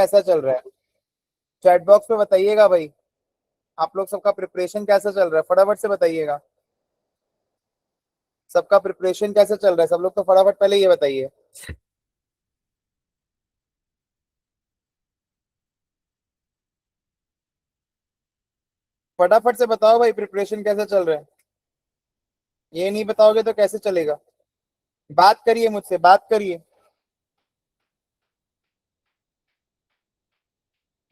कैसा चल रहा है? चैट बॉक्स पे बताइएगा भाई। आप लोग सबका प्रिपरेशन कैसा चल रहा है? फटाफट से बताइएगा। सबका प्रिपरेशन कैसा चल रहा है? सब लोग तो फटाफट पहले ये बताइए। फटाफट से बताओ भाई, प्रिपरेशन कैसा चल रहा है? ये नहीं बताओगे तो कैसे चलेगा? बात करिए, मुझसे बात करिए।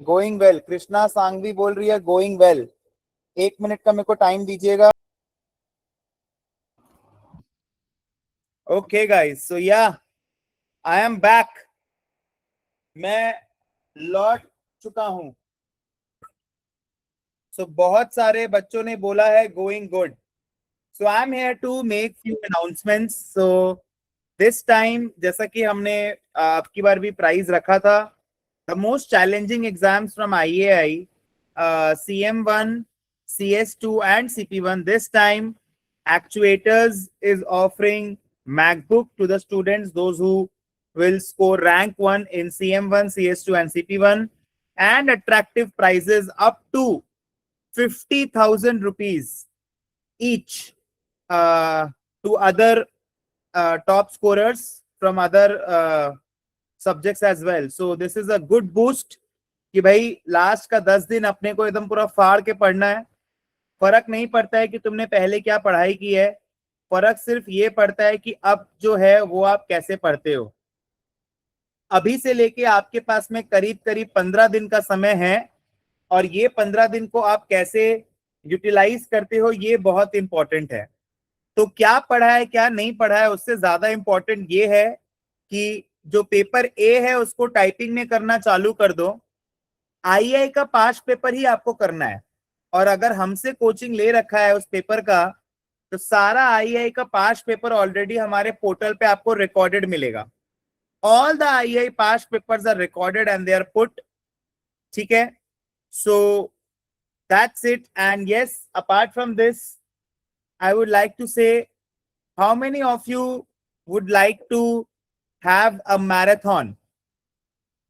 गोइंग वेल, कृष्णा सांघवी बोल रही है गोइंग वेल। 1 मिनट का मेरे को टाइम दीजिएगा। ओके गाइस, सो या आई एम बैक। मैं लौट चुका हूं। सो बहुत सारे बच्चों ने बोला है going good. So I am here to make few announcements. So this time, जैसा कि हमने आपकी बार भी प्राइज रखा था, the most challenging exams from IAI, CM1, CS2 and CP1. This time, Actuators is offering MacBook to the students, those who will score rank 1 in CM1, CS2 and CP1, and attractive prizes up to 50,000 rupees each to other top scorers from other subjects as well. So this is a good boost कि भाई last का 10 दिन अपने को एकदम पूरा फाड़ के पढ़ना है। फर्क नहीं पड़ता है कि तुमने पहले क्या पढ़ाई की है, फर्क सिर्फ ये पड़ता है कि अब जो है वो आप कैसे पढ़ते हो। अभी से लेके आपके पास में करीब करीब 15 दिन का समय है, और ये 15 दिन को आप कैसे यूटिलाइज करते हो ये बहुत इंपॉर्टेंट है। तो क्या पढ़ा है क्या नहीं पढ़ा है उससे ज्यादा इंपॉर्टेंट ये है कि जो पेपर ए है उसको टाइपिंग में करना चालू कर दो। IAI का पास पेपर ही आपको करना है, और अगर हमसे कोचिंग ले रखा है उस पेपर का, तो सारा IAI का पास पेपर ऑलरेडी हमारे पोर्टल पे आपको रिकॉर्डेड मिलेगा। All the IAI pass papers are recorded and they are put. ठीक है, so that's it. And yes, apart from this, I would like to say, how many of you would like to have a marathon?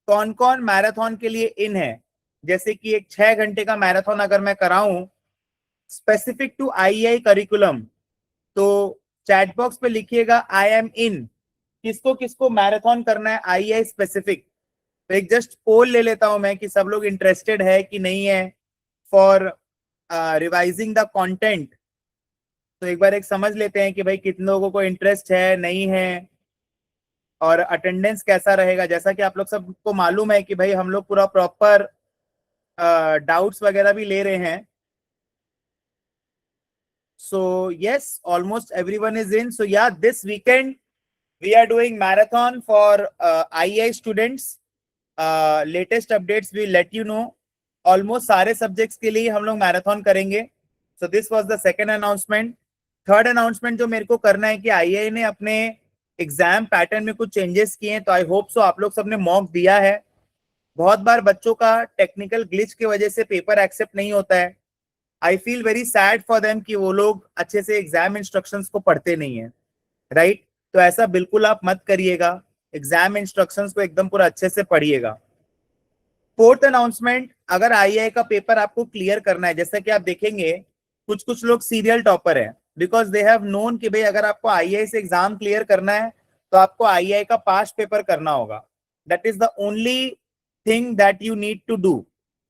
कौन कौन marathon के लिए इन है? जैसे कि एक 6 घंटे का मैराथन अगर मैं कराऊं स्पेसिफिक टू IAI करिकुलम, तो चैट बॉक्स पे लिखिएगा आई एम इन। किसको किसको मैराथन करना है IAI स्पेसिफिक? तो एक जस्ट पोल ले लेता हूं मैं कि सब लोग इंटरेस्टेड है कि नहीं है फॉर रिवाइजिंग द कंटेंट। तो एक बार एक समझ लेते हैं कि भाई कितने लोगों को इंटरेस्ट है, नहीं है, और अटेंडेंस कैसा रहेगा। जैसा कि आप लोग सबको मालूम है कि भाई हम लोग पूरा प्रॉपर डाउट्स वगैरह भी ले रहे हैं। So yes, almost everyone is in. So yeah, this weekend we are doing marathon for IAI students. Latest updates we let you know. Almost सारे सब्जेक्ट्स के लिए हम लोग मैराथन करेंगे। So this was the second announcement. Third announcement जो मेरे को करना है कि IAI ने अपने एग्जाम पैटर्न में कुछ चेंजेस किए हैं, तो आई होप सो आप लोग सबने मॉक दिया है। बहुत बार बच्चों का टेक्निकल ग्लिच की वजह से पेपर एक्सेप्ट नहीं होता है। I feel very sad for them कि वो लोग अच्छे से एग्जाम इंस्ट्रक्शंस को पढ़ते नहीं है, राइट? तो ऐसा बिल्कुल आप मत करिएगा, एग्जाम इंस्ट्रक्शंस को एकदम पूरा अच्छे से पढ़िएगा। फोर्थ अनाउंसमेंट, अगर IAI का पेपर आपको क्लियर करना है, जैसा कि आप देखेंगे कुछ कुछ लोग सीरियल टॉपर है, बिकॉज दे हैव नोन कि भाई अगर आपको IAI से एग्जाम क्लियर करना है तो आपको IAI का पास पेपर करना होगा। That is the only thing that you need to do.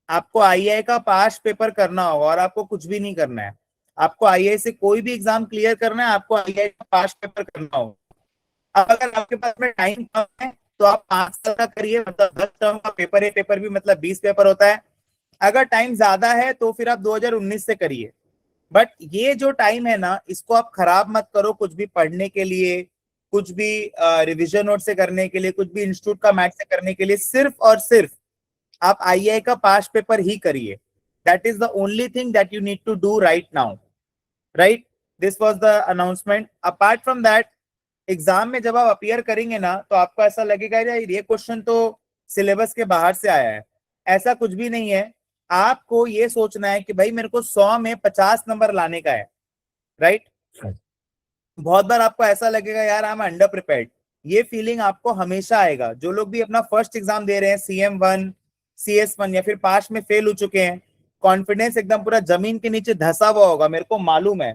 आपको IAI का पास पेपर करना होगा और आपको कुछ भी नहीं करना है। आपको IAI से कोई भी एग्जाम क्लियर करना है, आपको IAI का पास पेपर करना होगा। अब अगर आपके पास में टाइम कम है तो आप 5 साल का करिए, मतलब 10 टर्म का पेपर है, पेपर भी मतलब 20 पेपर होता है। अगर टाइम ज्यादा है तो फिर आप 2019 से करिए। बट ये जो टाइम है ना, इसको आप खराब मत करो कुछ भी पढ़ने के लिए, कुछ भी रिविजन नोट से करने के लिए, कुछ भी इंस्टीट्यूट का मैथ से करने के लिए। सिर्फ और सिर्फ आप IAI का पास पेपर ही करिए। That is the only thing that you need to do right now, right? This was the announcement. Apart from that, exam में जब आप अपियर करेंगे ना तो आपको ऐसा लगेगा यार ये क्वेश्चन तो सिलेबस के बाहर से आया है। ऐसा कुछ भी नहीं है। आपको ये सोचना है कि भाई मेरे को 100 में 50 नंबर लाने का है, राइट? बहुत बार आपको ऐसा लगेगा यार आई एम अंडर प्रिपेयर्ड। ये फीलिंग आपको हमेशा आएगा। जो लोग भी अपना फर्स्ट एग्जाम दे रहे हैं CM1, CS1 या फिर पास में फेल हो चुके हैं, कॉन्फिडेंस एकदम पूरा जमीन के नीचे धंसा हुआ होगा, मेरे को मालूम है।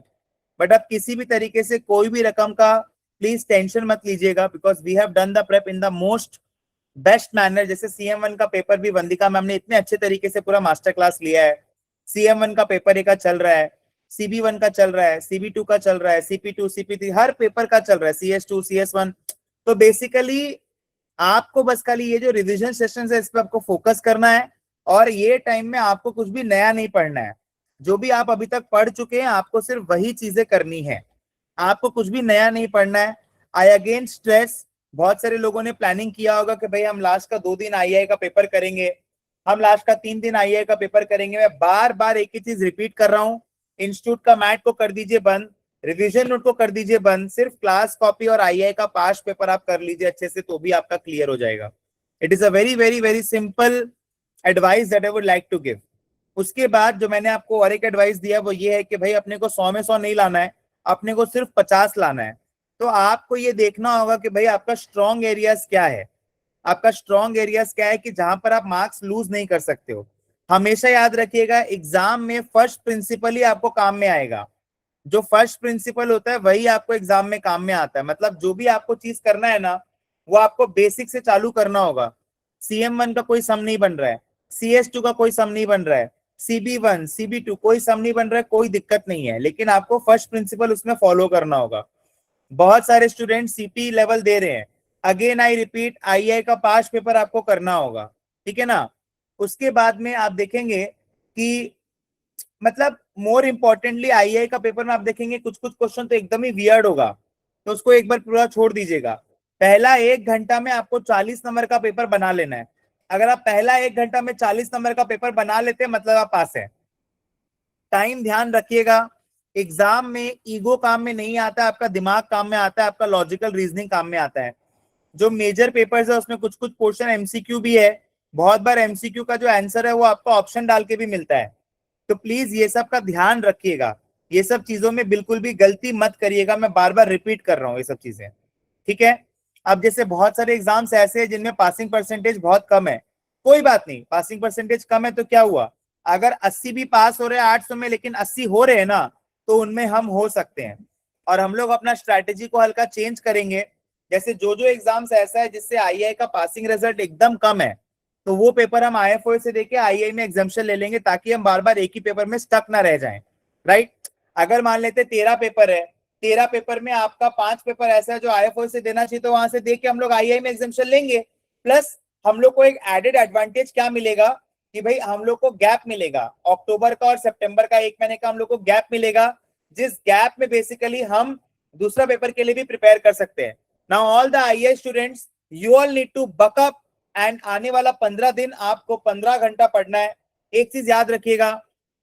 बट अब किसी भी तरीके से कोई भी रकम का प्लीज टेंशन मत लीजिएगा, because we have done the prep in the most best manner. जैसे CM1 का पेपर भी वंदिका मैम ने इतने अच्छे तरीके से पूरा मास्टर क्लास लिया है। CM1 का पेपर एक का चल रहा है, CB1 का चल रहा है, CB2 का चल रहा है, CP2 CP3 हर पेपर का चल रहा है, CS2 CS1। तो बेसिकली आपको बस खाली ये जो रिवीजन सेशन है इस पर आपको फोकस करना है, और ये टाइम में आपको कुछ भी नया नहीं पढ़ना है। जो भी आप अभी तक पढ़ चुके हैं आपको सिर्फ वही चीजें करनी है, आपको कुछ भी नया नहीं पढ़ना है। आई अगेन स्ट्रेस, बहुत सारे लोगों ने प्लानिंग किया होगा कि भाई हम लास्ट का 2 दिन आईआई का पेपर करेंगे, हम लास्ट का 3 दिन आईआई का पेपर करेंगे। मैं बार बार एक ही चीज रिपीट कर रहा हूँ, इंस्टीट्यूट का मैट को कर दीजिए बंद, रिवीजन नोट को कर दीजिए बंद, सिर्फ क्लास कॉपी और आईआई का पास पेपर आप कर लीजिए अच्छे से, तो भी आपका क्लियर हो जाएगा। It is a very very very simple advice that I would like to give. उसके बाद जो मैंने आपको और एक एडवाइस दिया वो ये है कि भाई अपने को 100 में 100 नहीं लाना है, अपने को सिर्फ 50 लाना है। तो आपको ये देखना होगा कि भाई आपका स्ट्रॉन्ग एरियाज क्या है, आपका स्ट्रॉन्ग एरियाज क्या है कि जहां पर आप मार्क्स लूज नहीं कर सकते हो। हमेशा याद रखिएगा एग्जाम में फर्स्ट प्रिंसिपल ही आपको काम में आएगा, जो फर्स्ट प्रिंसिपल होता है वही आपको एग्जाम में काम में आता है। मतलब जो भी आपको चीज करना है ना वो आपको बेसिक से चालू करना होगा। CM1 का कोई सम नहीं बन रहा है, CS2 का कोई सम नहीं बन रहा है, CB1 CB2 कोई सम नहीं बन रहा है, कोई दिक्कत नहीं है, लेकिन आपको फर्स्ट प्रिंसिपल उसमें फॉलो करना होगा। बहुत सारे स्टूडेंट CP लेवल दे रहे हैं, अगेन आई रिपीट आईआई का पास पेपर आपको करना होगा, ठीक है ना। उसके बाद में आप देखेंगे कि मतलब मोर इंपॉर्टेंटली आईआई का पेपर में आप देखेंगे कुछ कुछ क्वेश्चन तो एकदम ही वियर्ड होगा, तो उसको एक बार पूरा छोड़ दीजिएगा। पहला 1 घंटा में आपको 40 नंबर का पेपर बना लेना है। अगर आप पहला 1 घंटा में 40 नंबर का पेपर बना लेते हैं मतलब आप पास है। टाइम ध्यान रखिएगा, एग्जाम में ईगो काम में नहीं आता, आपका दिमाग काम में आता है, आपका लॉजिकल रीजनिंग काम में आता है। जो मेजर पेपर्स है उसमें कुछ कुछ पोर्शन MCQ भी है, बहुत बार MCQ का जो आंसर है वो आपको ऑप्शन डाल के भी मिलता है। तो प्लीज ये सब का ध्यान रखिएगा, ये सब चीजों में बिल्कुल भी गलती मत करिएगा, मैं बार बार रिपीट कर रहा हूँ ये सब चीजें, ठीक है। अब जैसे बहुत सारे एग्जाम्स ऐसे हैं जिनमें पासिंग परसेंटेज बहुत कम है, कोई बात नहीं, पासिंग परसेंटेज कम है तो क्या हुआ, अगर 80 भी पास हो रहे हैं 800 में, लेकिन 80 हो रहे हैं ना, तो उनमें हम हो सकते हैं। और हम लोग अपना स्ट्रैटेजी को हल्का चेंज करेंगे। जैसे जो जो एग्जाम्स ऐसा है जिससे आईआई का पासिंग रिजल्ट एकदम कम है, तो वो पेपर हम IFOA से देके आईआई में एग्जाम्शन ले लेंगे, ताकि हम बार बार एक ही पेपर में स्टक ना रह जाएं, राइट। अगर मान लेते 13 पेपर है, 13 पेपर में आपका 5 पेपर ऐसा है जो IFOA से देना चाहिए, तो वहां से दे के हम लोग आईआई में एग्जाम्शन लेंगे। प्लस हम लोग को एक एडेड एडवांटेज क्या मिलेगा कि भाई हम लोग को गैप मिलेगा, अक्टूबर का और सितंबर का 1 महीने का हम लोग को गैप मिलेगा, जिस गैप में बेसिकली हम दूसरा पेपर के लिए भी प्रिपेयर कर सकते हैं। Now all the II students, you all need to buck up, and आने वाला 15 दिन आपको 15 घंटा पढ़ना है। एक चीज याद रखिएगा,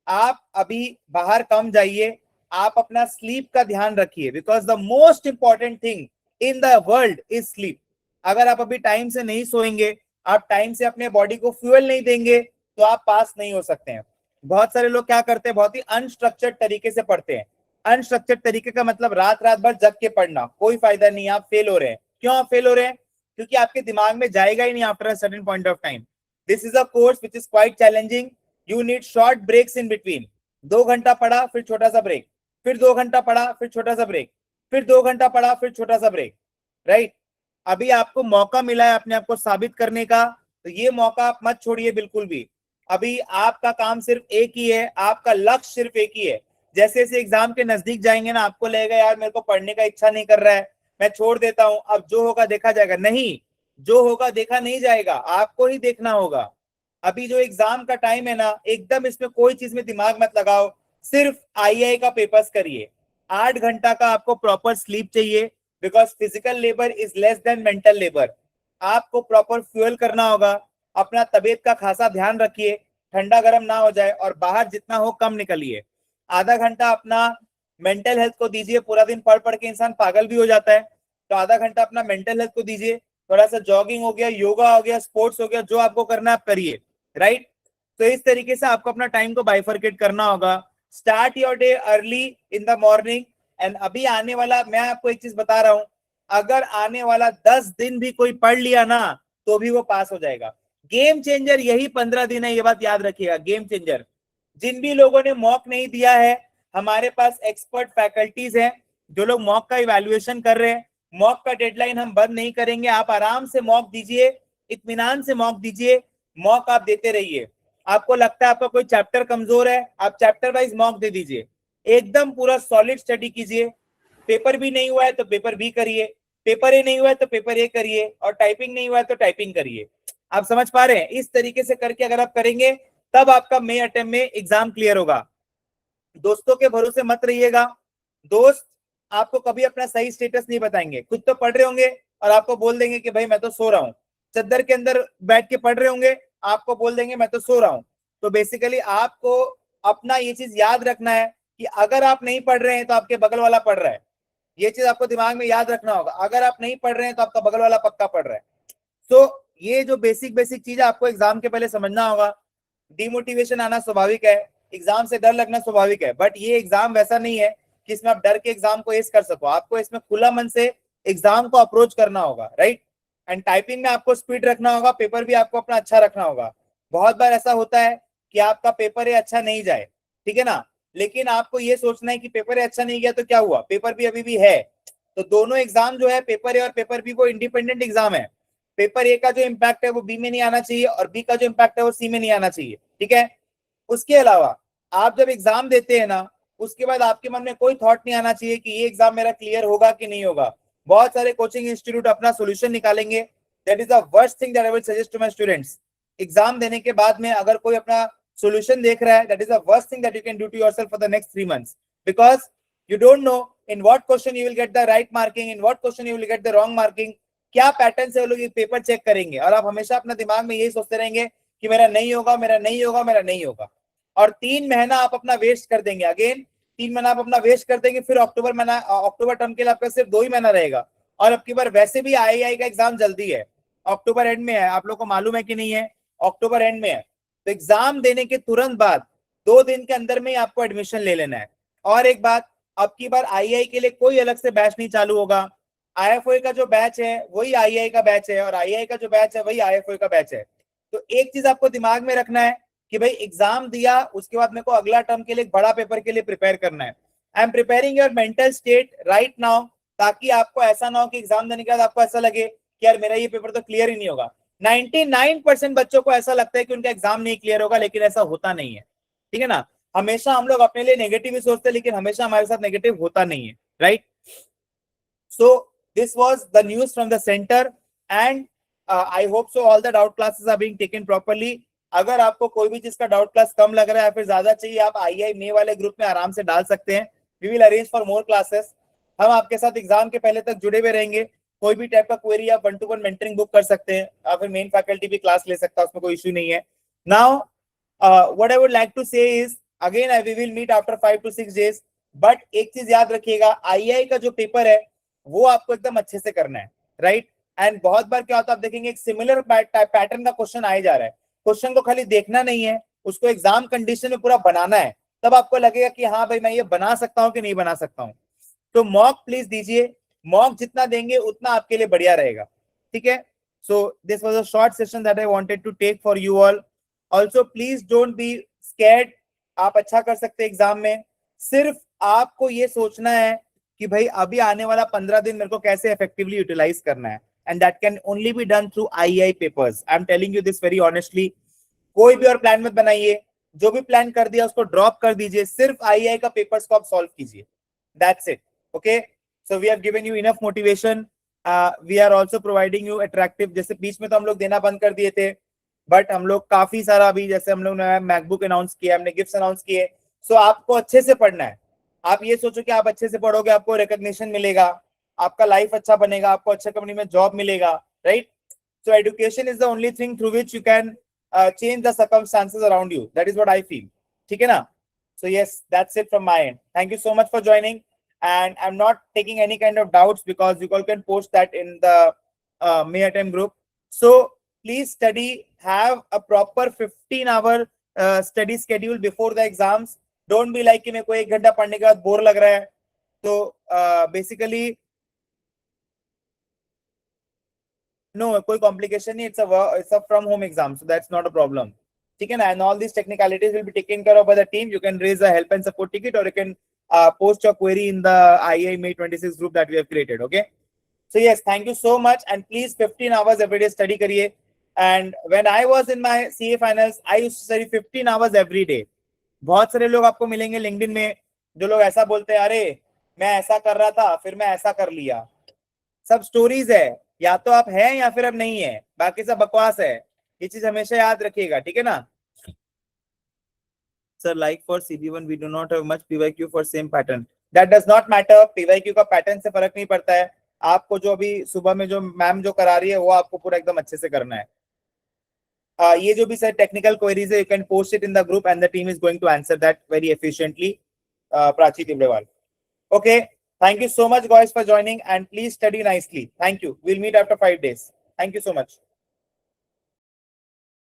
आप अभी बाहर कम जाइए, आप अपना स्लीप का ध्यान रखिए, because the most important thing in the world is sleep. अगर आप अभी टाइम से नहीं सोएंगे, आप टाइम से अपने बॉडी को फ्यूल नहीं देंगे, तो आप पास नहीं हो सकते हैं। बहुत सारे लोग क्या करते हैं, बहुत ही अनस्ट्रक्चर्ड तरीके से पढ़ते हैं। अनस्ट्रक्चर्ड तरीके का मतलब रात रात भर जग के पढ़ना, कोई फायदा नहीं, आप फेल हो रहे हैं। क्यों आप फेल हो रहे हैं? क्योंकि आपके दिमाग में जाएगा ही नहीं after a certain point of time. This is a course which is quite challenging, you need short breaks in between. 2 घंटा पढ़ा फिर छोटा सा ब्रेक, फिर 2 घंटा पढ़ा फिर छोटा सा ब्रेक, फिर 2 घंटा पढ़ा फिर छोटा सा ब्रेक, राइट। अभी आपको मौका मिला है अपने आप को साबित करने का, तो ये मौका आप मत छोड़िए बिल्कुल भी। अभी आपका काम सिर्फ एक ही है, आपका लक्ष्य सिर्फ एक ही है। जैसे जैसे एग्जाम के नजदीक जाएंगे ना, आपको लगेगा यार मेरे को पढ़ने का इच्छा नहीं कर रहा है, मैं छोड़ देता हूं, अब जो होगा देखा जाएगा। नहीं, जो होगा देखा नहीं जाएगा, आपको ही देखना होगा। अभी जो एग्जाम का टाइम है ना, एकदम इसमें कोई चीज में दिमाग मत लगाओ, सिर्फ आईआई का पेपर्स करिए। 8 घंटा का आपको प्रॉपर स्लीप चाहिए, because physical labour is less than mental labour. आपको प्रॉपर फ्यूल करना होगा, अपना तबीयत का खासा ध्यान रखिए, ठंडा गर्म ना हो जाए, और बाहर जितना हो कम निकलिए। आधा घंटा अपना मेंटल हेल्थ को दीजिए, पूरा दिन पढ़ पढ़ के इंसान पागल भी हो जाता है, तो आधा घंटा अपना मेंटल हेल्थ को दीजिए। थोड़ा सा जॉगिंग हो गया, योगा हो गया, स्पोर्ट्स हो गया, जो आपको करना है आप करिए, राइट। तो इस तरीके से आपको अपना टाइम को बाइफरकेट करना होगा। Start your day early in the morning. And अभी आने वाला, मैं आपको एक चीज बता रहा हूं, अगर आने वाला 10 दिन भी कोई पढ़ लिया ना, तो भी वो पास हो जाएगा। गेम चेंजर यही 15 दिन है, ये बात याद रखिएगा। गेम चेंजर जिन भी लोगों ने मॉक नहीं दिया है, हमारे पास एक्सपर्ट फैकल्टीज हैं जो लोग मॉक का इवैल्यूएशन कर रहे हैं। मॉक का डेडलाइन हम बंद नहीं करेंगे, आप आराम से मॉक दीजिए, इत्मीनान से मॉक दीजिए, मॉक आप देते रहिए। आपको लगता है आपका कोई चैप्टर कमजोर है, आप चैप्टर वाइज मॉक दे दीजिए, एकदम पूरा सॉलिड स्टडी कीजिए। पेपर भी नहीं हुआ है तो पेपर बी करिए, पेपर ए नहीं हुआ है तो पेपर ए करिए, और टाइपिंग नहीं हुआ है तो टाइपिंग करिए। आप समझ पा रहे हैं? इस तरीके से करके अगर आप करेंगे तब आपका मई अटेम्प्ट में एग्जाम क्लियर होगा। दोस्तों के भरोसे मत रहिएगा। दोस्त आपको कभी अपना सही स्टेटस नहीं बताएंगे। खुद तो पढ़ रहे होंगे और आपको बोल देंगे कि भाई मैं तो सो रहा हूँ, चद्दर के अंदर बैठ के पढ़ रहे होंगे, आपको बोल देंगे मैं तो सो रहा हूँ। तो बेसिकली आपको अपना ये चीज याद रखना है कि अगर आप नहीं पढ़ रहे हैं तो आपके बगल वाला पढ़ रहा है। ये चीज आपको दिमाग में याद रखना होगा, अगर आप नहीं पढ़ रहे हैं तो आपका बगल वाला पक्का पढ़ रहा है। तो ये जो बेसिक बेसिक चीज आपको एग्जाम के पहले समझना होगा। डिमोटिवेशन आना स्वाभाविक है, एग्जाम से डर लगना स्वाभाविक है, बट ये एग्जाम वैसा नहीं है कि इसमें आप डर के एग्जाम को एस कर सको। आपको इसमें खुला मन से एग्जाम को अप्रोच करना होगा, राइट। एंड टाइपिंग में आपको स्पीड रखना होगा, पेपर भी आपको अपना अच्छा रखना होगा। बहुत बार ऐसा होता है कि आपका पेपर ये अच्छा नहीं जाए, ठीक है ना, लेकिन आपको ये सोचना है कि पेपर ए अच्छा नहीं गया तो क्या हुआ, पेपर बी अभी भी है। तो दोनों एग्जाम जो है, पेपर ए और पेपर बी, वो इंडिपेंडेंट एग्जाम है। पेपर ए का जो इम्पैक्ट है वो बी में नहीं आना चाहिए, और बी का जो इम्पैक्ट है वो सी में नहीं आना चाहिए, ठीक है। उसके अलावा आप जब एग्जाम देते हैं ना, उसके बाद आपके मन में कोई थॉट नहीं आना चाहिए कि ये एग्जाम मेरा क्लियर होगा कि नहीं होगा। बहुत सारे कोचिंग इंस्टीट्यूट अपना सोल्यूशन निकालेंगे। That is the worst thing that I will suggest to my students. Exam देने के बाद में अगर कोई अपना सोल्यूशन देख रहा है, that is the worst thing that you can do to yourself for the next 3 months, because you don't know in what question you will get the right marking, in what question you will get the wrong marking. क्या pattern से वो लोग paper check करेंगे, और आप हमेशा अपने दिमाग में यही सोचते रहेंगे कि मेरा नहीं होगा, मेरा नहीं होगा, मेरा नहीं होगा। और 3 महीना आप अपना वेस्ट कर देंगे। अगेन 3 महीना आप अपना वेस्ट कर देंगे, फिर अक्टूबर महीना, अक्टूबर टर्म के लिए आपका सिर्फ 2 ही महीना रहेगा। और अब की बार वैसे भी आई का एग्जाम जल्दी है, अक्टूबर एंड में है, आप लोग को मालूम है कि नहीं है, अक्टूबर एंड में है। तो एग्जाम देने के तुरंत बाद 2 दिन के अंदर में ही आपको एडमिशन ले लेना है। और एक बात, अब की बार आई के लिए कोई अलग से बैच नहीं चालू होगा। आईएफओ का जो बैच है वही आई का बैच है, और आई का जो बैच है वही आईएफओ का बैच है। तो एक चीज आपको दिमाग में रखना है कि भाई एग्जाम दिया, उसके बाद मेरे को अगला टर्म के लिए बड़ा पेपर के लिए प्रिपेयर करना है। I am preparing your mental state right now, ताकि आपको ऐसा ना हो कि एग्जाम देने के बाद आपको ऐसा लगे कि यार मेरा ये पेपर तो क्लियर ही नहीं होगा। 99% बच्चों को ऐसा लगता है कि उनका एग्जाम नहीं क्लियर होगा, लेकिन ऐसा होता नहीं है, ठीक है ना। हमेशा हम लोग अपने लिए नेगेटिव ही सोचते हैं, लेकिन हमेशा हमारे साथ नेगेटिव होता नहीं है, right. So this was the news from the center, and I hope so all the doubt classes are being taken properly. अगर आपको कोई भी चीज का डाउट क्लास कम लग रहा है या फिर ज्यादा चाहिए, आप आई मे वाले ग्रुप में आराम से डाल सकते हैं। We will arrange for more classes. हम आपके साथ एग्जाम के पहले तक जुड़े हुए रहेंगे। कोई भी टाइप का क्वेरी आप 1-to-1 मेंटरिंग बुक कर सकते हैं, या फिर मेन फैकल्टी भी क्लास ले सकता है, उसमें कोई इशू नहीं है। Now what I would like to say is, again we will meet after 5 to 6 days। But एक चीज याद रखिएगा, आई का जो पेपर है वो आपको एकदम अच्छे से करना है, राइट। एंड बहुत बार क्या होता है, आप देखेंगे एक सिमिलर पैटर्न का क्वेश्चन आ जा रहा है। क्वेश्चन को खाली देखना नहीं है, उसको एग्जाम कंडीशन में पूरा बनाना है, तब आपको लगेगा कि हाँ भाई मैं ये बना सकता हूँ कि नहीं बना सकता हूँ। तो मॉक प्लीज दीजिए, मॉक जितना देंगे उतना आपके लिए बढ़िया रहेगा, ठीक है। So this was a short session that I wanted to take for you all. Also please don't be scared, आप अच्छा कर सकते हैं एग्जाम में। सिर्फ आपको ये सोचना है कि भाई अभी आने वाला 15 दिन मेरे को कैसे इफेक्टिवली यूटिलाइज करना है, and that can only be done through I papers. I am telling you this very honestly. कोई भी और प्लान मत बनाइए, जो भी प्लान कर दिया उसको ड्रॉप कर दीजिए, सिर्फ आई का पेपर्स को आप सॉल्व कीजिए, that's it. Okay, so we have given you enough motivation, we are also providing you attractive. जैसे बीच में तो हम लोग देना बंद कर दिए थे, बट हम लोग काफी सारा अभी, जैसे हम लोग ने मैकबुक अनाउंस किया, हमने गिफ्ट अनाउंस किए। सो आपको अच्छे से पढ़ना है। आप ये सोचो कि आप अच्छे से पढ़ोगे, आपको रिकॉग्निशन मिलेगा, आपका लाइफ अच्छा बनेगा, आपको अच्छे कंपनी में जॉब मिलेगा, right. So education is the only thing through which you can change the circumstances around you. That is what I feel. ठीक है ना? So yes, that's it from my end. Thank you so much for joining, and I'm not taking any kind of doubts because you all can post that in the May attempt group. So please study, have a proper 15-hour study schedule before the exams. Don't be like कि मेरे को 1 घंटा पढ़ने के बाद bore लग रहा है। तो basically नो कोई कॉम्प्लिकेशन नहीं, it's a from home exam, so that's not a problem, ठीक है ना. And all this technicalities will be taken care of by the team. You can raise a help and support ticket, or you can post your query in the IAI May 26 group that we have created. Okay, so yes, thank you so much, and please 15 hours every day study करिए. And when I was in my CA finals, I used to study 15 hours every day. बहुत सारे लोग आपको मिलेंगे LinkedIn में जो लोग ऐसा बोलते हैं, अरे मैं ऐसा कर रहा था फिर मैं ऐसा कर लिया. सब स्टोरीज है, या तो आप हैं या फिर अब नहीं है, बाकी सब बकवास है. ये चीज हमेशा याद रखिएगा, ठीक है ना. Sir like for CB1 we do not have much PYQ for same pattern. That does not matter, PYQ का पैटर्न से फर्क नहीं पड़ता है. आपको जो अभी सुबह में जो मैम जो करा रही है वो आपको पूरा एकदम अच्छे से करना है. ये जो भी सर टेक्निकल क्वेरीज है, you can post it in the group and the team is going to answer that very efficiently. Prachi Tibrewal. Okay, thank you so much guys for joining, and please study nicely. Thank you. We'll meet after 5 days. Thank you so much.